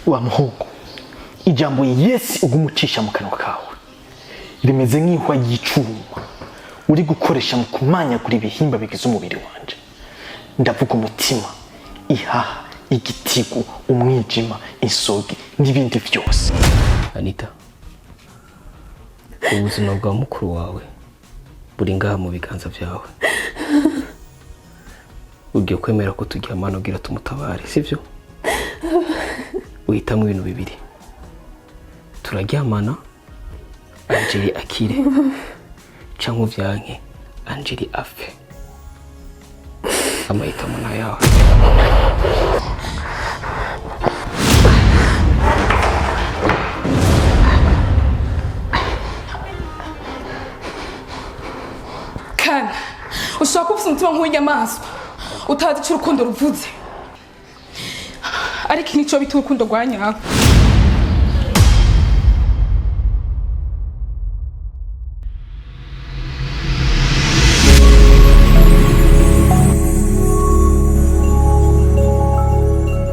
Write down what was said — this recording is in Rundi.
wa muhungu ijambo yes ugumucisha mu kanwa kawe rimeze nk'ihwa y'icuma uri gukoresha mu kumanya kuri bihimba bigize umubiri wanje ndavuga umutima ihaha igitigu umwijima insogi n'ibindi byose. Anita, ubuzima bwa mukuru wawe buri ngaha mu biganza byawe. Ugiye kwemera ko turyamana ugira tumutabare sivyo? Uhitamo ibintu bibiri, turaryamana Angeli akire cyangwa vyanke Angeli afe. Amahitamo na yawe. Kana ushaka kufisa umutima nk'uw'inyamaswa utazi icyo urukundo ruvuze, ariko nico bita urukundo rwanyawe.